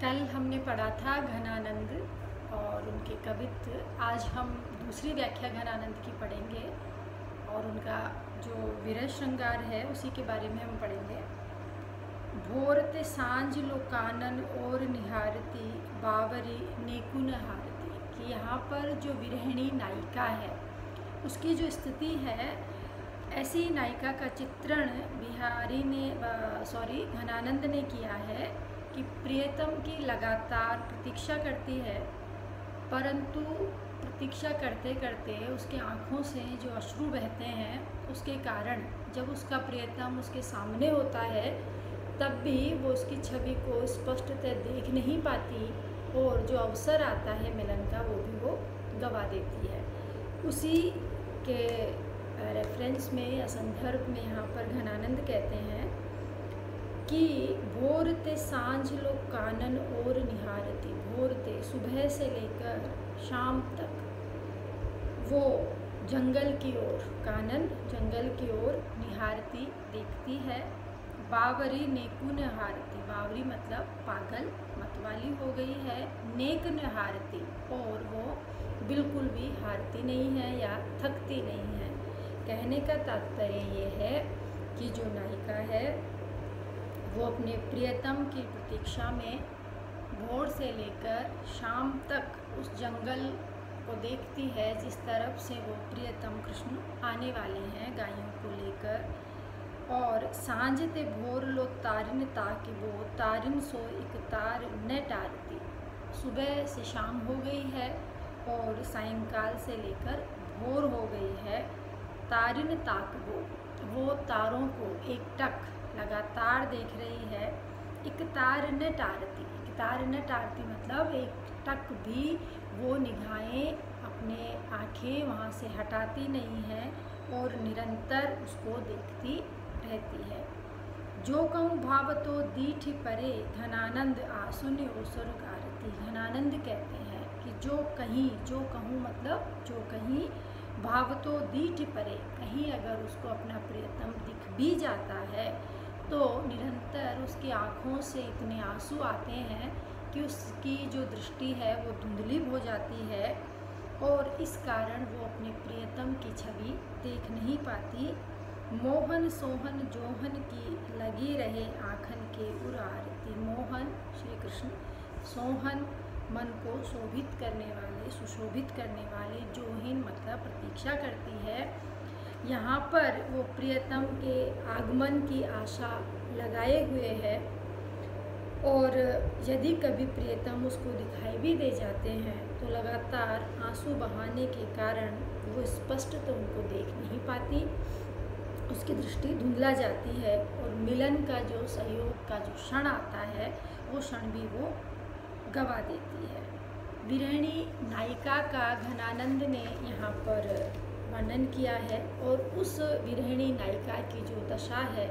कल हमने पढ़ा था घनानंद और उनके कवित्व। आज हम दूसरी व्याख्या घनानंद की पढ़ेंगे और उनका जो विरह श्रृंगार है उसी के बारे में हम पढ़ेंगे। भोर ते सांझ लो कानन और निहारती बावरी नेकुन हारती, कि यहाँ पर जो विरहिणी नायिका है उसकी जो स्थिति है, ऐसी नायिका का चित्रण घनानंद ने किया है कि प्रियतम की लगातार प्रतीक्षा करती है, परंतु प्रतीक्षा करते करते उसके आँखों से जो अश्रु बहते हैं उसके कारण जब उसका प्रियतम उसके सामने होता है तब भी वो उसकी छवि को स्पष्टतः देख नहीं पाती और जो अवसर आता है मिलन का वो भी वो गवा देती है। उसी के रेफरेंस में या संदर्भ में यहाँ पर घनानंद कहते हैं कि भोर ते सांझ लो कानन और निहारती, भोर ते सुबह से लेकर शाम तक वो जंगल की ओर, कानन जंगल की ओर, निहारती देखती है, बावरी नेकुन हारती, बावरी मतलब पागल मतवाली हो गई है, नेक न हारती, और वो बिल्कुल भी हारती नहीं है या थकती नहीं है। कहने का तात्पर्य ये है कि जो नायिका है वो अपने प्रियतम की प्रतीक्षा में भोर से लेकर शाम तक उस जंगल को देखती है जिस तरफ से वो प्रियतम कृष्ण आने वाले हैं गायों को लेकर। और सांझ ते भोर लो तारिन ताकि वो तारिन सो एक तार न टारती, सुबह से शाम हो गई है और सायंकाल से लेकर भोर हो गई है। तारिन ताक वो तारों को एकटक लगातार देख रही है। एक तार न टारती, एक तार न टारती मतलब एक टक भी वो निगाहें अपने आँखें वहाँ से हटाती नहीं है और निरंतर उसको देखती रहती है। जो कहूँ भाव तो दीठ परे घनानंद आसुन ओसर गारती, घनानंद कहते हैं कि जो कहूँ मतलब जो कहीं, भाव तो दीठ परे, कहीं अगर उसको अपना प्रियतम दिख भी जाता है तो निरंतर उसकी आँखों से इतने आंसू आते हैं कि उसकी जो दृष्टि है वो धुंधली हो जाती है और इस कारण वो अपने प्रियतम की छवि देख नहीं पाती। मोहन सोहन जोहन की लगी रहे आँखन के उरारती, मोहन श्री कृष्ण, सोहन मन को शोभित करने वाले, सुशोभित करने वाले, जोहिन मतलब प्रतीक्षा करती है। यहाँ पर वो प्रियतम के आगमन की आशा लगाए हुए है और यदि कभी प्रियतम उसको दिखाई भी दे जाते हैं तो लगातार आंसू बहाने के कारण वो स्पष्ट तो उनको देख नहीं पाती, उसकी दृष्टि धुंधला जाती है और मिलन का जो सहयोग का जो क्षण आता है वो क्षण भी वो गवा देती है। विरहिणी नायिका का घनानंद ने यहाँ पर वर्णन किया है और उस विरहिणी नायिका की जो दशा है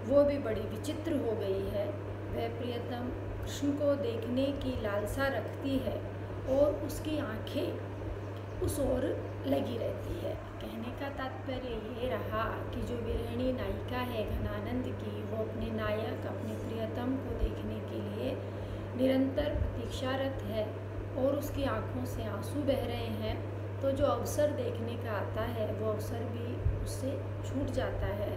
वो भी बड़ी विचित्र हो गई है। वह प्रियतम कृष्ण को देखने की लालसा रखती है और उसकी आँखें उस ओर लगी रहती है। कहने का तात्पर्य ये रहा कि जो विरहिणी नायिका है घनानंद की, वो अपने नायक, अपने प्रियतम को देखने के लिए निरंतर प्रतीक्षारत है और उसकी आँखों से आंसू बह रहे हैं, तो जो अवसर देखने का आता है वो अवसर भी उससे छूट जाता है।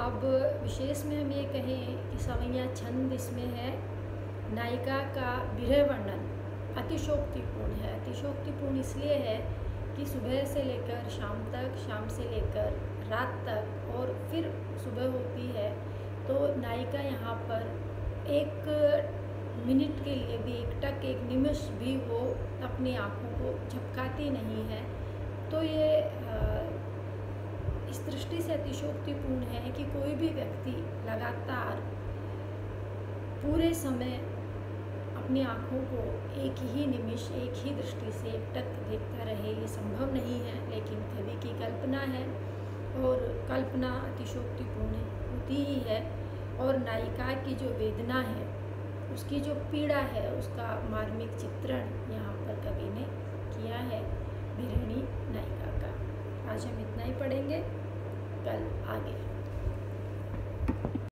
अब विशेष में हम ये कहें कि सवैया छंद इसमें है, नायिका का विरह वर्णन अतिशोक्तिपूर्ण है। अतिशोक्तिपूर्ण इसलिए है कि सुबह से लेकर शाम तक, शाम से लेकर रात तक और फिर सुबह होती है तो नायिका यहाँ पर एक मिनट के लिए भी, एक टक, एक निमिष भी वो अपनी आँखों को झपकाती नहीं है। तो ये इस दृष्टि से अतिशोक्तिपूर्ण है कि कोई भी व्यक्ति लगातार पूरे समय अपनी आँखों को एक ही निमिष, एक ही दृष्टि से एक टक देखता रहे, ये संभव नहीं है, लेकिन कवि की कल्पना है और कल्पना अतिशोक्तिपूर्ण होती ही है। और नायिका की जो वेदना है, उसकी जो पीड़ा है, उसका मार्मिक चित्रण यहाँ पर कवि ने किया है विरहिणी नायिका का। आज हम इतना ही पढ़ेंगे, कल आगे।